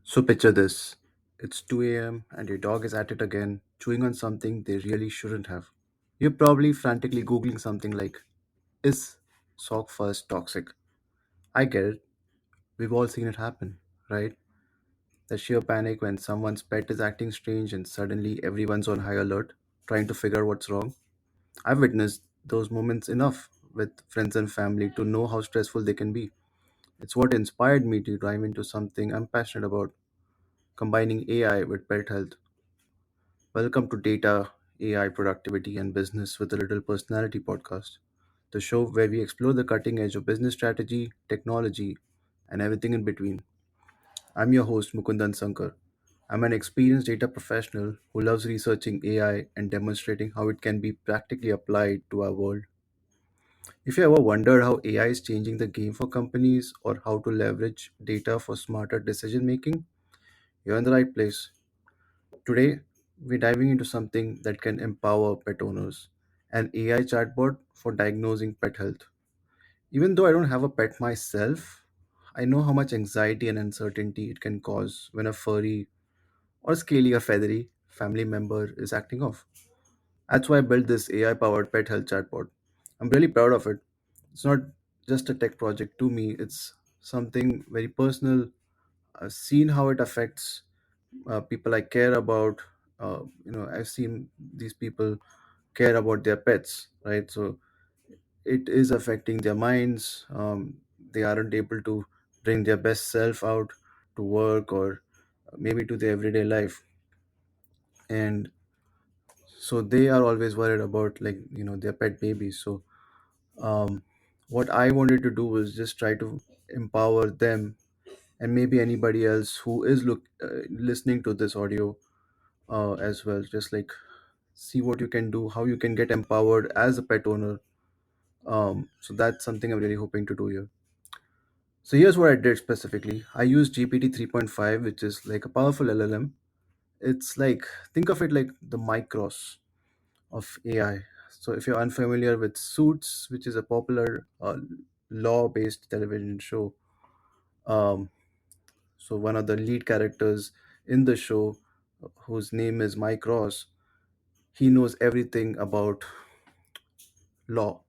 So picture this. It's 2 a.m. and your dog is at it again, chewing on something they really shouldn't have. You're probably frantically Googling something like, is sock fuzz toxic? I get it. We've all seen it happen, right? The sheer panic when someone's pet is acting strange and suddenly everyone's on high alert, trying to figure out what's wrong. I've witnessed those moments enough with friends and family to know how stressful they can be. It's what inspired me to dive into something I'm passionate about, combining AI with pet health. Welcome to Data, AI, Productivity, and Business with a Little Personality podcast, the show where we explore the cutting edge of business strategy, technology, and everything in between. I'm your host, Mukundan Sankar. I'm an experienced data professional who loves researching AI and demonstrating how it can be practically applied to our world. If you ever wondered how AI is changing the game for companies or how to leverage data for smarter decision making, you're in the right place. Today, we're diving into something that can empower pet owners, an AI chatbot for diagnosing pet health. Even though I don't have a pet myself, I know how much anxiety and uncertainty it can cause when a furry or scaly or feathery family member is acting off. That's why I built this AI powered pet health chatbot. I'm really proud of it. It's not just a tech project to me, it's something very personal. I've seen how it affects people I care about. I've seen these people care about their pets, right? So it is affecting their minds. They aren't able to bring their best self out to work or maybe to their everyday life. And so they are always worried about, like, their pet babies. So um, what I wanted to do was just try to empower them and maybe anybody else who is listening to this audio as well, just like see what you can do, how you can get empowered as a pet owner. So that's something I'm really hoping to do here. So here's what I did specifically. I used GPT 3.5, which is like a powerful LLM. It's like, think of it like the Micros of AI. So if you're unfamiliar with Suits, which is a popular law-based television show, um, so one of the lead characters in the show, whose name is Mike Ross, he knows everything about law,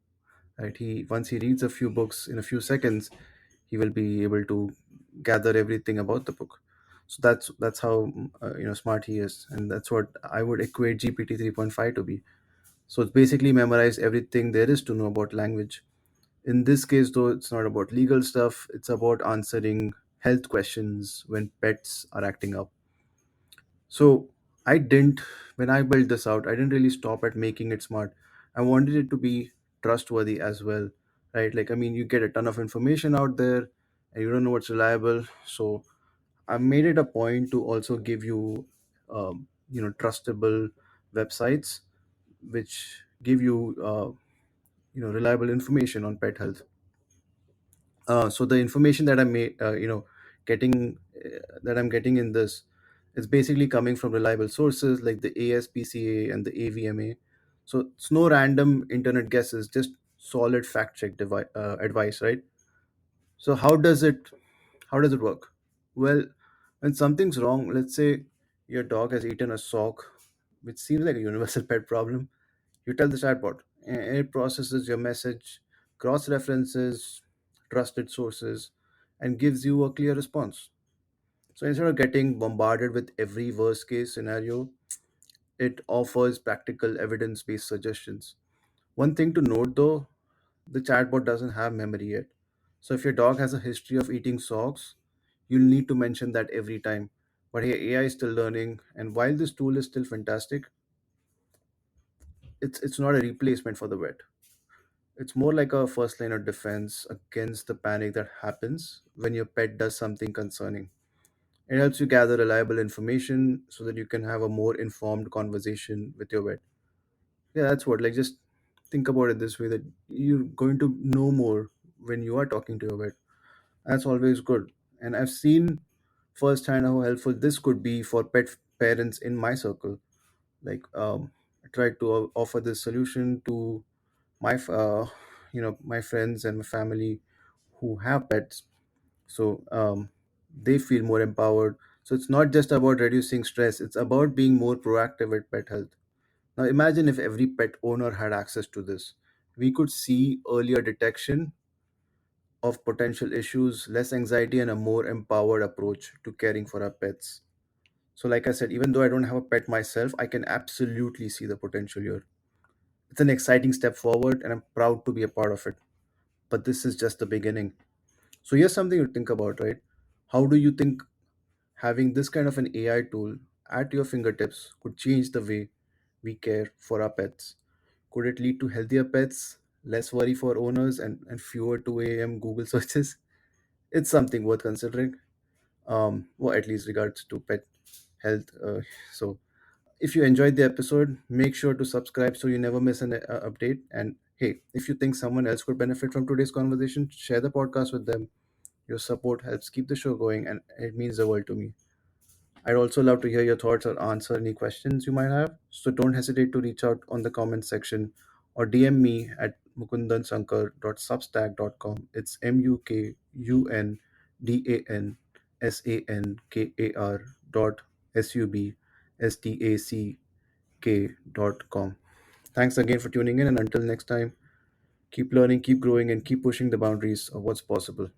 right? He Once he reads a few books in a few seconds, he will be able to gather everything about the book. So that's how smart he is, and that's what I would equate GPT 3.5 to be. So it's basically memorize everything there is to know about language. In this case, though, it's not about legal stuff, it's about answering health questions when pets are acting up. So I didn't, when I built this out, I didn't really stop at making it smart. I wanted it to be trustworthy as well, right? Like, I mean, you get a ton of information out there and you don't know what's reliable. So I made it a point to also give you, trustable websites which give you, reliable information on pet health. So the information that getting that I'm getting in this is basically coming from reliable sources like the ASPCA and the AVMA. So it's no random internet guesses, just solid fact check advice, right? So how does it work? Well, when something's wrong, let's say your dog has eaten a sock, which seems like a universal pet problem, you tell the chatbot, and it processes your message, cross references trusted sources, and gives you a clear response. So instead of getting bombarded with every worst case scenario, it offers practical evidence based suggestions. One thing to note though, the chatbot doesn't have memory yet. So if your dog has a history of eating socks, you'll need to mention that every time. But hey, AI is still learning, and while this tool is still fantastic, it's not a replacement for the vet. It's more like a first line of defense against the panic that happens when your pet does something concerning. It helps you gather reliable information so that you can have a more informed conversation with your vet. Yeah, that's what, like, just think about it this way, that you're going to know more when you are talking to your vet. That's always good. And I've seen firsthand how helpful this could be for pet parents in my circle. Like, I tried to offer this solution to my friends and my family who have pets. So they feel more empowered. So it's not just about reducing stress, it's about being more proactive with pet health. Now imagine if every pet owner had access to this. We could see earlier detection of potential issues, less anxiety, and a more empowered approach to caring for our pets. So, like I said, even though I don't have a pet myself, I can absolutely see the potential here. It's an exciting step forward, and I'm proud to be a part of it. But this is just the beginning. So, here's something to think about, right? How do you think having this kind of an AI tool at your fingertips could change the way we care for our pets? Could it lead to healthier pets, less worry for owners, and fewer 2 a.m. Google searches? It's something worth considering, or at least regards to pet health. So, if you enjoyed the episode, make sure to subscribe so you never miss an update. And hey, if you think someone else could benefit from today's conversation, share the podcast with them. Your support helps keep the show going, and it means the world to me. I'd also love to hear your thoughts or answer any questions you might have. So don't hesitate to reach out on the comments section or DM me at mukundansankar.substack.com. It's MUKUNDANSANKAR dot SUBSTACK.com. Thanks again for tuning in, and until next time, keep learning, keep growing, and keep pushing the boundaries of what's possible.